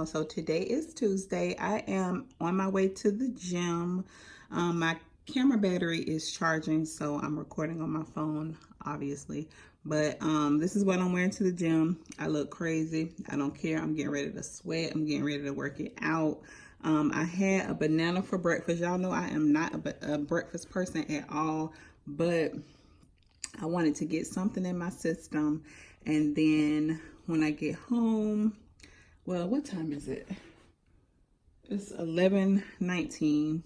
So today is Tuesday. I am on my way to the gym. My camera battery is charging, so I'm recording on my phone, obviously. But this is what I'm wearing to the gym. I look crazy. I don't care. I'm getting ready to sweat. I'm getting ready to work it out. I had a banana for breakfast. Y'all know I am not a breakfast person at all, but I wanted to get something in my system. And then when I get home, well, what time is it? It's 11:19.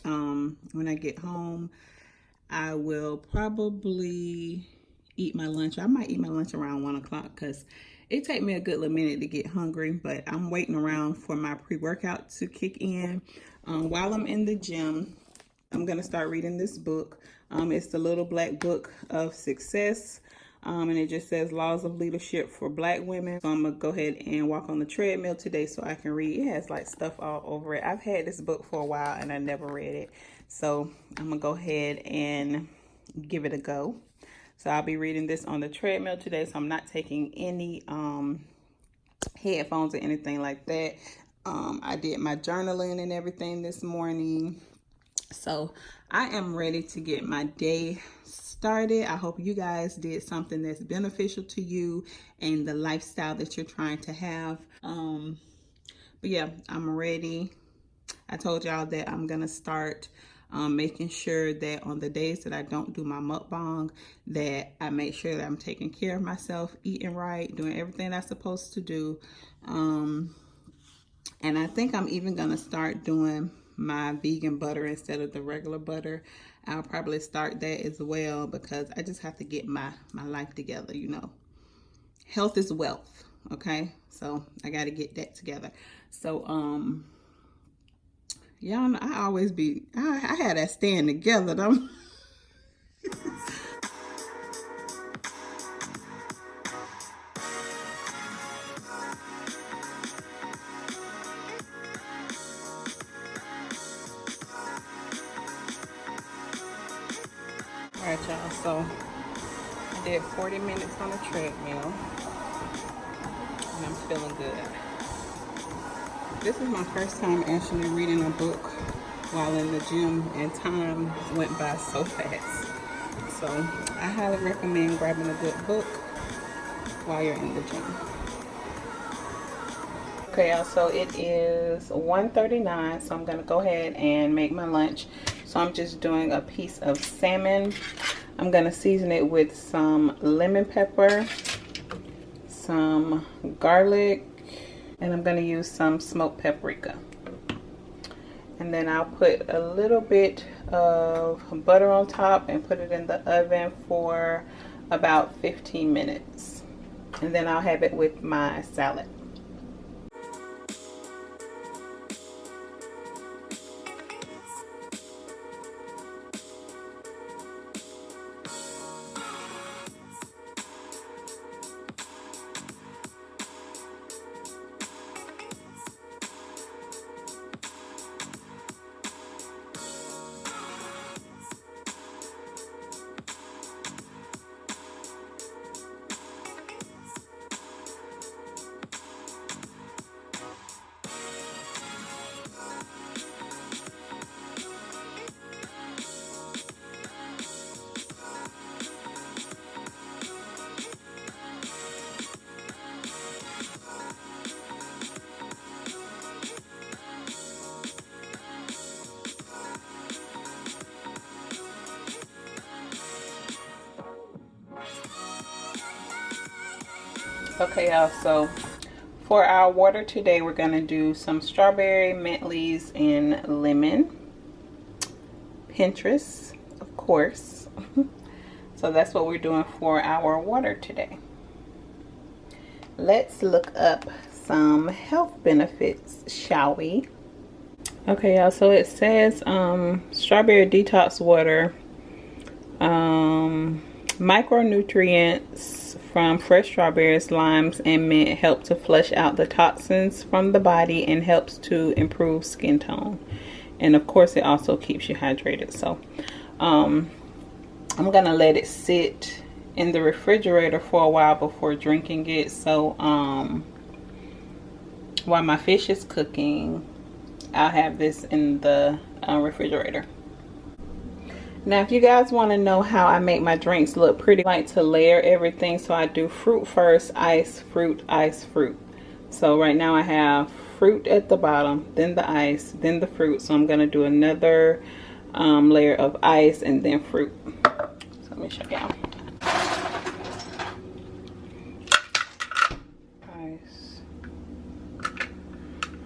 When I get home, I will probably eat my lunch. I might eat my lunch around 1 o'clock because it takes me a good little minute to get hungry, but I'm waiting around for my pre-workout to kick in. While I'm in the gym, I'm going to start reading this book. It's the Little Black Book of Success. And it just says Laws of Leadership for Black Women. So I'm going to go ahead and walk on the treadmill today so I can read. It has like stuff all over it. I've had this book for a while and I never read it. So I'm going to go ahead and give it a go. So I'll be reading this on the treadmill today. So I'm not taking any headphones or anything like that. I did my journaling and everything this morning. So I am ready to get my day started. I hope you guys did something that's beneficial to you and the lifestyle that you're trying to have. But yeah, I'm ready. I told y'all that I'm gonna start making sure that on the days that I don't do my mukbang, that I make sure that I'm taking care of myself, eating right, doing everything I'm supposed to do. And I think I'm even gonna start doing my vegan butter instead of the regular butter. I'll probably start that as well because I just have to get my life together, you know. Health is wealth, okay? So I got to get that together. So y'all know I always be I had that stand together though. All right, y'all, so I did 40 minutes on the treadmill and I'm feeling good. This is my first time actually reading a book while in the gym, and time went by so fast. So I highly recommend grabbing a good book while you're in the gym. Okay, y'all, so it is 1:39, so I'm gonna go ahead and make my lunch. So I'm just doing a piece of salmon. I'm gonna season it with some lemon pepper, some garlic, and I'm gonna use some smoked paprika. And then I'll put a little bit of butter on top and put it in the oven for about 15 minutes. And then I'll have it with my salad. Okay, y'all, so for our water today, we're gonna do some strawberry, mint leaves, and lemon. Pinterest, of course. So that's what we're doing for our water today. Let's look up some health benefits, shall we? Okay, y'all, so it says strawberry detox water, micronutrients from fresh strawberries, limes, and mint help to flush out the toxins from the body and helps to improve skin tone. And of course, it also keeps you hydrated. So I'm gonna let it sit in the refrigerator for a while before drinking it. So while my fish is cooking, I'll have this in the refrigerator. Now, if you guys want to know how I make my drinks look pretty, I like to layer everything. So I do fruit first, ice, fruit, ice, fruit. So right now I have fruit at the bottom, then the ice, then the fruit. So I'm going to do another layer of ice and then fruit. So let me show y'all. Ice,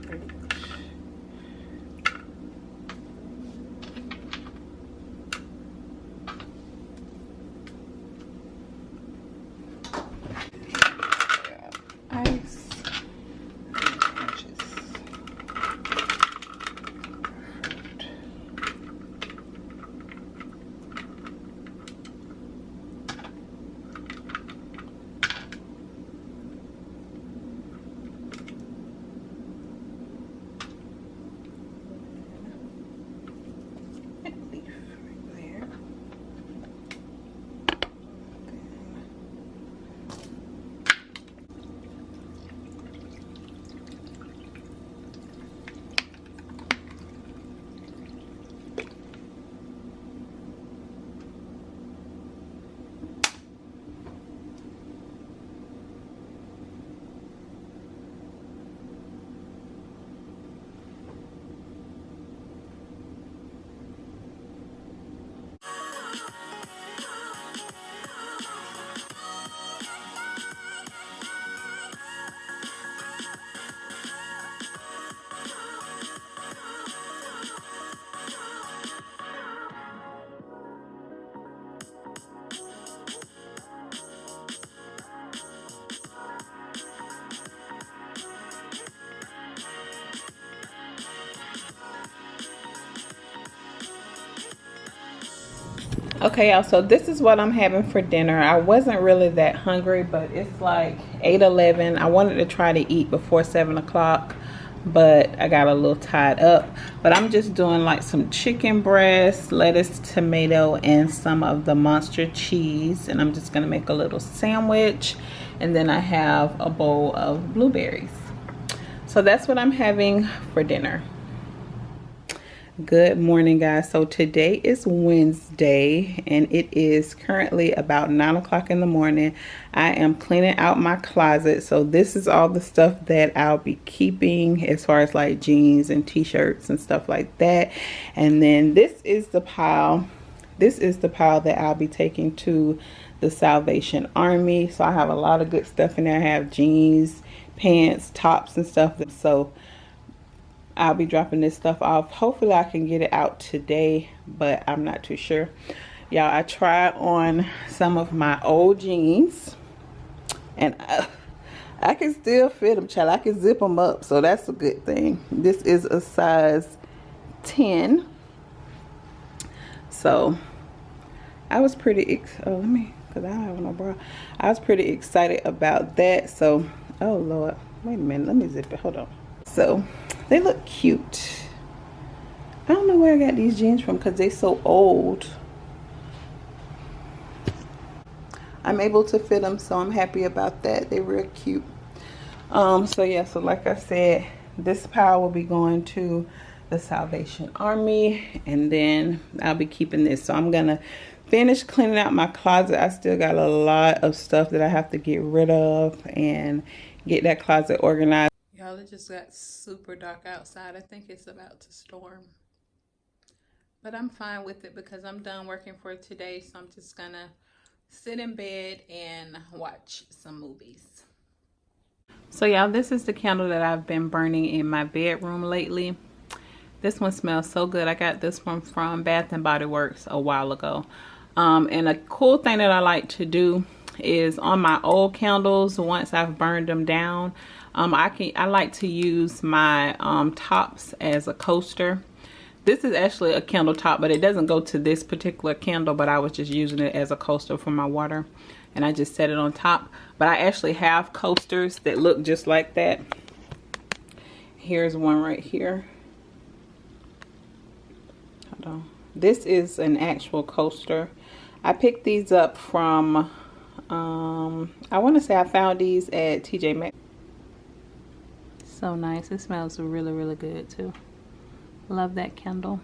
fruit. Ice. Okay, y'all, so this is what I'm having for dinner. I wasn't really that hungry, but it's like 8:11. I wanted to try to eat before 7 o'clock, but I got a little tied up. But I'm just doing like some chicken breast, lettuce, tomato, and some of the monster cheese. And I'm just gonna make a little sandwich. And then I have a bowl of blueberries. So that's what I'm having for dinner. Good morning, guys. So today is Wednesday and it is currently about 9 o'clock in the morning. I am cleaning out my closet. So this is all the stuff that I'll be keeping as far as like jeans and t-shirts and stuff like that. And then this is the pile. This is the pile that I'll be taking to the Salvation Army. So I have a lot of good stuff in there. I have jeans, pants, tops and stuff. So I'll be dropping this stuff off. Hopefully I can get it out today, but I'm not too sure. Y'all, I tried on some of my old jeans and I can still fit them, child. I can zip them up, so that's a good thing. This is a size 10. So I was pretty I don't have no bra. I was pretty excited about that. So, oh Lord, wait a minute, let me zip it. Hold on. So they look cute. I don't know where I got these jeans from because they're so old. I'm able to fit them, so I'm happy about that. They're real cute. So yeah, so like I said, this pile will be going to the Salvation Army, and then I'll be keeping this. So I'm gonna finish cleaning out my closet. I still got a lot of stuff that I have to get rid of and get that closet organized. Y'all, it just got super dark outside. I think it's about to storm. But I'm fine with it because I'm done working for today. So I'm just gonna sit in bed and watch some movies. So y'all, this is the candle that I've been burning in my bedroom lately. This one smells so good. I got this one from Bath and Body Works a while ago. And a cool thing that I like to do is on my old candles, once I've burned them down, I like to use my tops as a coaster. This is actually a candle top, but it doesn't go to this particular candle, but I was just using it as a coaster for my water, and I just set it on top. But I actually have coasters that look just like that. Here's one right here. Hold on. This is an actual coaster. I picked these up from I want to say I found these at TJ Maxx. So nice. It smells really, really good too. Love that candle.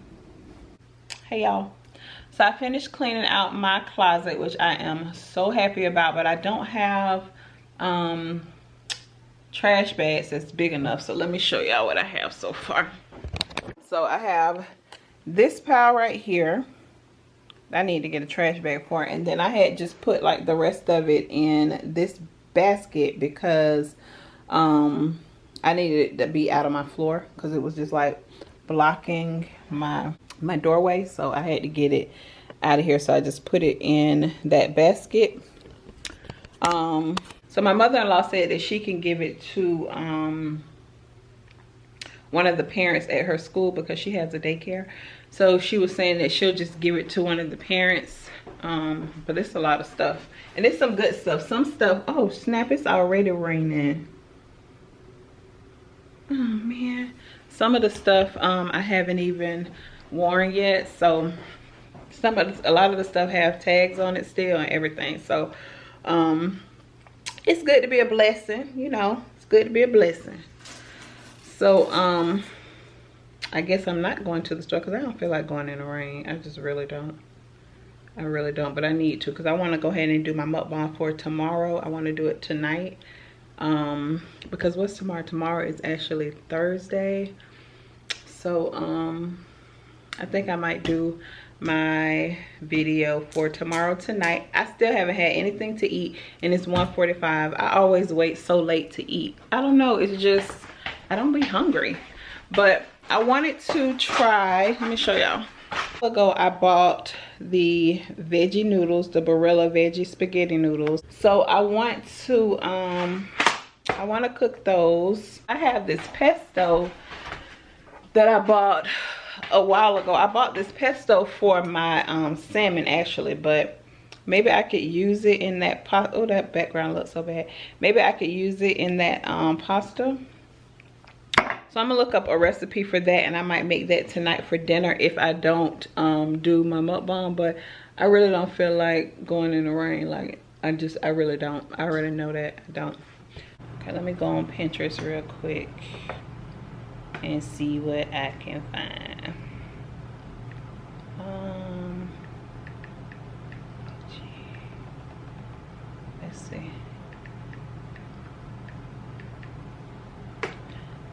Hey y'all. So I finished cleaning out my closet, which I am so happy about, but I don't have trash bags that's big enough. So let me show y'all what I have so far. So I have this pile right here. I need to get a trash bag for it. And then I had just put like the rest of it in this basket because I needed it to be out of my floor because it was just like blocking my doorway. So I had to get it out of here. So I just put it in that basket. So my mother-in-law said that she can give it to one of the parents at her school because she has a daycare. So she was saying that she'll just give it to one of the parents. But it's a lot of stuff. And it's some good stuff. Some stuff, oh snap, it's already raining. Oh man. Some of the stuff I haven't even worn yet. So a lot of the stuff have tags on it still and everything. So it's good to be a blessing, you know. It's good to be a blessing. So I guess I'm not going to the store because I don't feel like going in the rain. I just really don't. I really don't, but I need to because I want to go ahead and do my mukbang for tomorrow. I want to do it tonight because what's tomorrow? Tomorrow is actually Thursday. So I think I might do my video for tomorrow tonight. I still haven't had anything to eat and it's 1:45. I always wait so late to eat. I don't know, it's just I don't be hungry. But I wanted to try, let me show y'all. Ago I bought the veggie noodles, the Barilla veggie spaghetti noodles. So I want to cook those. I have this pesto that I bought a while ago. I bought this pesto for my salmon actually, but maybe I could use it in that pasta. Oh, that background looks so bad. Maybe I could use it in that pasta. So I'm gonna look up a recipe for that and I might make that tonight for dinner if I don't do my mukbang. But I really don't feel like going in the rain. Like I really don't. I already know that I don't. Okay, let me go on Pinterest real quick and see what I can find. Let's see.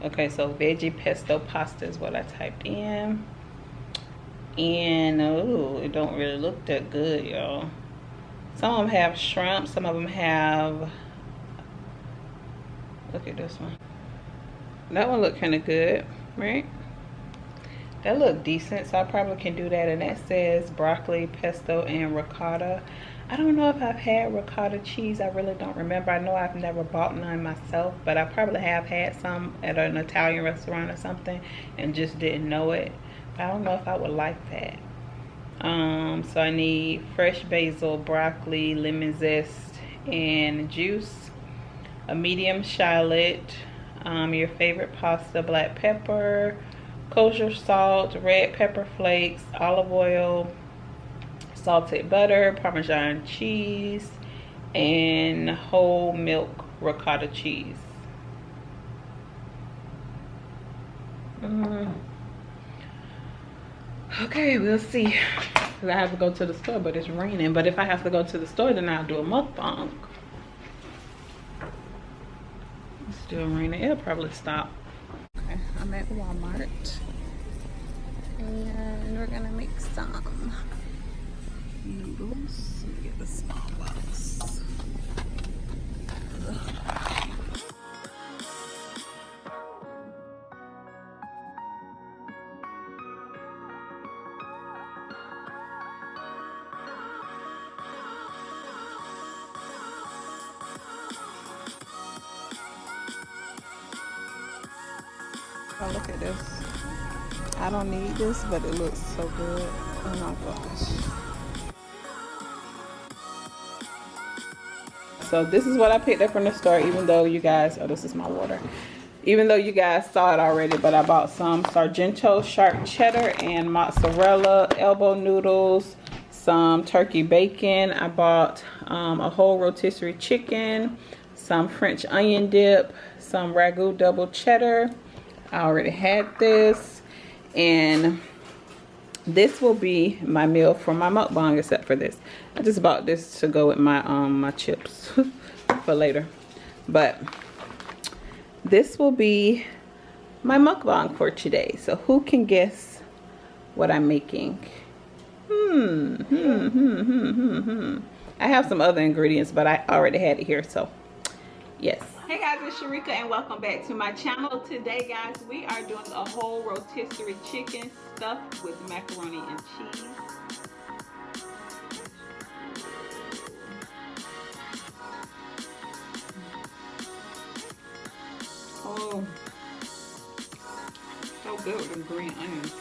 Okay, so veggie pesto pasta is what I typed in. And oh, it don't really look that good, y'all. Some of them have shrimp, some of them have, look at this one. That one looked kind of good, right? That looked decent, so I probably can do that. And that says broccoli, pesto, and ricotta. I don't know if I've had ricotta cheese. I really don't remember. I know I've never bought none myself, but I probably have had some at an Italian restaurant or something and just didn't know it. But I don't know if I would like that. So I need fresh basil, broccoli, lemon zest, and juice. A medium shallot, your favorite pasta, black pepper, kosher salt, red pepper flakes, olive oil, salted butter, Parmesan cheese, and whole milk ricotta cheese. Okay, we'll see. Cause I have to go to the store, but it's raining. But if I have to go to the store, then I'll do a mukbang. It's still raining. It'll probably stop. Okay, I'm at Walmart. And we're gonna make some noodles. Let me get the small box. Oh, look at this. I don't need this, but it looks so good. Oh my gosh. So this is what I picked up from the store, even though you guys, oh, this is my water. Even though you guys saw it already, but I bought some Sargento sharp cheddar and mozzarella elbow noodles, some turkey bacon. I bought a whole rotisserie chicken, some French onion dip, some ragu double cheddar. I already had this, and this will be my meal for my mukbang, except for this. I just bought this to go with my my chips for later. But this will be my mukbang for today. So who can guess what I'm making? I have some other ingredients, but I already had it here, so yes. Hey guys, it's Sharika and welcome back to my channel. Today guys, we are doing a whole rotisserie chicken stuffed with macaroni and cheese. Oh, so good with them green onions.